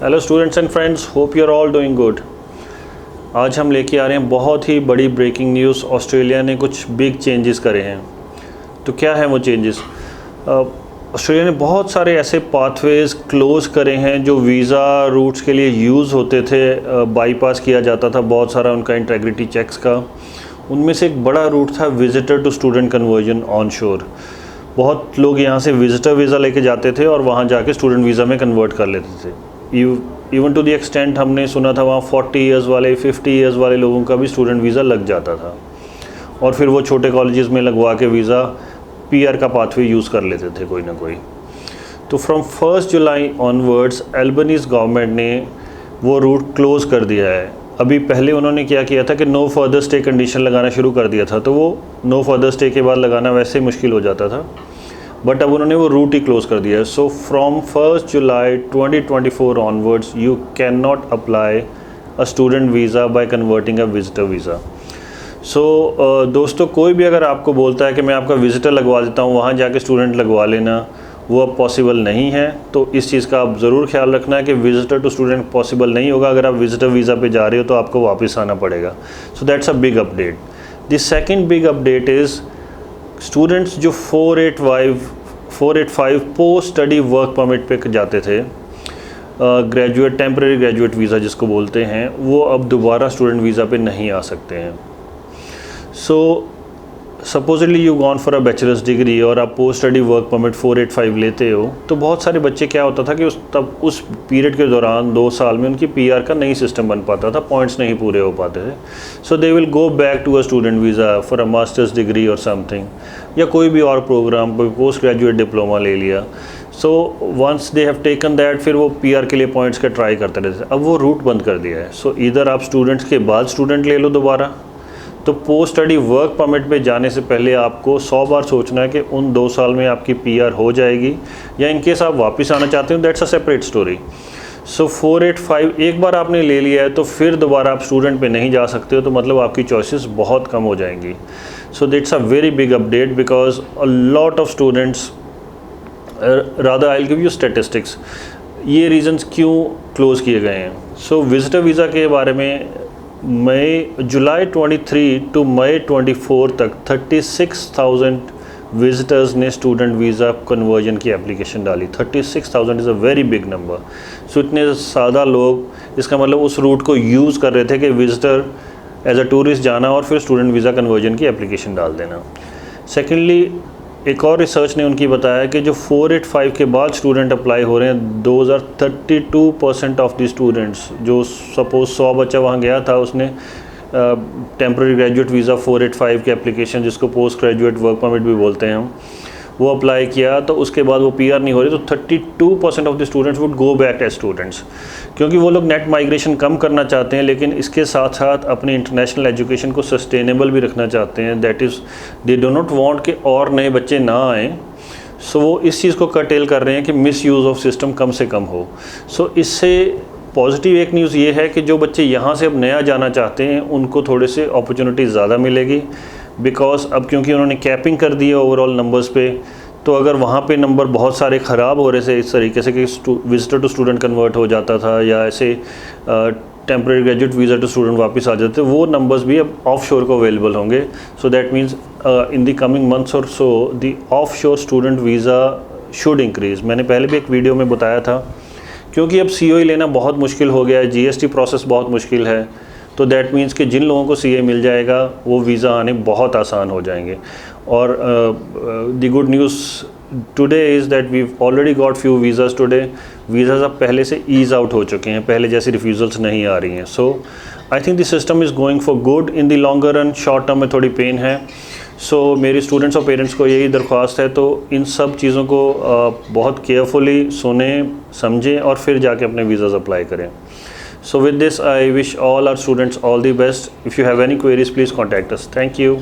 Hello students and friends, hope you are all doing good. आज हम लेके आ रहे हैं बहुत ही बड़ी ब्रेकिंग न्यूज़। ऑस्ट्रेलिया ने कुछ बिग चेंजेस करे हैं। तो क्या है वो चेंजेस? ऑस्ट्रेलिया ने बहुत सारे ऐसे पाथवेज़ क्लोज़ करे हैं जो वीज़ा रूट्स के लिए यूज़ होते थे। बाईपास किया जाता था बहुत सारा उनका इंटेग्रिटी चेक्स का। उनमें से एक बड़ा रूट था visitor to student conversion on shore. बहुत लोग यहाँ से विज़िटर वीज़ा लेके जाते थे और वहाँ जाके स्टूडेंट वीज़ा में कन्वर्ट कर लेते थे। इवन टू द एक्सटेंट हमने सुना था वहाँ 40 ईयर्स वाले 50 ईयर्स वाले लोगों का भी स्टूडेंट वीज़ा लग जाता था और फिर वो छोटे कॉलेजेस में लगवा के वीज़ा पीआर का पाथवे यूज़ कर लेते थे कोई ना कोई। तो from 1 July onwards Albanese government ने वो रूट क्लोज़ कर दिया है। अभी पहले उन्होंने क्या किया था कि नो फर्दर स्टे कंडीशन लगाना शुरू कर दिया था, तो वो नो फर्दर स्टे के बाद लगाना वैसे मुश्किल हो जाता था, बट अब उन्होंने वो रूट ही क्लोज़ कर दिया है। So from 1 July 2024 onwards you can not apply a student visa by converting a visitor visa. So दोस्तों, कोई भी अगर आपको बोलता है कि मैं आपका विज़िटर लगवा देता हूँ, वहाँ जाके स्टूडेंट लगवा लेना, वो अब पॉसिबल नहीं है। तो इस चीज़ का आप ज़रूर ख्याल रखना है कि विज़िटर टू स्टूडेंट पॉसिबल नहीं होगा। अगर आप विज़िटर वीज़ा पे जा रहे हो तो आपको वापस आना पड़ेगा। So that's a big update. The second big update is students जो 485 पोस्ट स्टडी वर्क परमिट पे जाते थे, ग्रेजुएट टेम्परेरी ग्रेजुएट वीज़ा जिसको बोलते हैं, वो अब दोबारा स्टूडेंट वीज़ा पे नहीं आ सकते हैं। So supposedly you gone for a bachelor's degree और आप पोस्ट स्टडी वर्क परमिट 485 लेते हो, तो बहुत सारे बच्चे क्या होता था कि उस पीरियड के दौरान 2 साल में उनकी पीआर का नहीं सिस्टम बन पाता था, पॉइंट्स नहीं पूरे हो पाते थे। So they will go back to a student visa for a master's degree और समथिंग, या कोई भी और प्रोग्राम, कोई पोस्ट ग्रेजुएट डिप्लोमा ले लिया। So once they have taken that, फिर वो पीआर के लिए पॉइंट्स का ट्राई करते रहते थे। अब वो रूट बंद कर दिया है। सो इधर आप स्टूडेंट्स के बाद स्टूडेंट ले लो दोबारा, तो पोस्ट स्टडी वर्क परमिट पे जाने से पहले आपको 100 बार सोचना है कि उन 2 साल में आपकी पीआर हो जाएगी, या इनकेस आप वापस आना चाहते हो, दैट्स अ सेपरेट स्टोरी। सो 485 एक बार आपने ले लिया है तो फिर दोबारा आप स्टूडेंट पे नहीं जा सकते हो, तो मतलब आपकी चॉइसेस बहुत कम हो जाएंगी। So that's a very big update because a lot of students, rather I will give you statistics, ये रीजंस क्यों क्लोज़ किए गए हैं। सो विजिटर वीज़ा के बारे में जुलाई 23 टू मई 24 तक 36,000 विजिटर्स ने स्टूडेंट वीज़ा कन्वर्जन की एप्लीकेशन डाली। 36,000 is a very big number. So इतने ज़्यादा लोग, इसका मतलब उस रूट को यूज़ कर रहे थे कि विजिटर एज अ टूरिस्ट जाना और फिर स्टूडेंट वीज़ा कन्वर्जन की एप्लीकेशन डाल देना। सेकेंडली, एक और रिसर्च ने उनकी बताया कि जो 485 के बाद स्टूडेंट अप्लाई हो रहे हैं, 32% ऑफ द स्टूडेंट्स, जो सपोज 100 बच्चा वहाँ गया था, उसने टेम्परेरी ग्रेजुएट वीज़ा 485 की एप्लीकेशन, जिसको पोस्ट ग्रेजुएट वर्क परमिट भी बोलते हैं हम, वो अप्लाई किया, तो उसके बाद वो पीआर नहीं हो रही, तो 32% of the students would go back as students, क्योंकि वो लोग नेट माइग्रेशन कम करना चाहते हैं, लेकिन इसके साथ साथ अपनी इंटरनेशनल एजुकेशन को सस्टेनेबल भी रखना चाहते हैं। That is they do not want कि और नए बच्चे ना आएँ। सो वो इस चीज़ को कर्टेल कर रहे हैं कि मिस यूज़ ऑफ सिस्टम कम से कम हो। सो इससे पॉजिटिव एक न्यूज़ ये है कि जो बच्चे यहाँ से अब नया जाना चाहते हैं उनको थोड़े से अपॉर्चुनिटी ज़्यादा मिलेगी, बिकॉज अब क्योंकि उन्होंने कैपिंग कर दी है ओवरऑल नंबर्स पे, तो अगर वहाँ पे नंबर बहुत सारे ख़राब हो रहे थे इस तरीके से कि विजिटर टू स्टूडेंट कन्वर्ट हो जाता था, या ऐसे temporary graduate visa to student वापस आ जाते, वो नंबर्स भी अब ऑफ शोर को अवेलेबल होंगे। So that means in the coming months और सो द ऑफ शोर स्टूडेंट वीज़ा शुड इंक्रीज़। मैंने पहले भी एक वीडियो में बताया था, क्योंकि अब COE लेना बहुत मुश्किल हो गया है, GST प्रोसेस बहुत मुश्किल है, तो दैट मीन्स कि जिन लोगों को CA मिल जाएगा वो वीज़ा आने बहुत आसान हो जाएंगे। और the good news today is that we already got few visas today. Visas अब पहले से ईज़ आउट हो चुके हैं, पहले जैसी रिफ्यूज़ल्स नहीं आ रही हैं। So I think the system is going for good in the longer run. Short term में थोड़ी पेन है। सो मेरी स्टूडेंट्स और पेरेंट्स को यही दरख्वास्त है, तो इन सब चीज़ों को बहुत केयरफुली सुने समझें और फिर जाके अपने वीज़ाज़ अप्लाई करें। So with this, I wish all our students all the best. If you have any queries, please contact us. Thank you.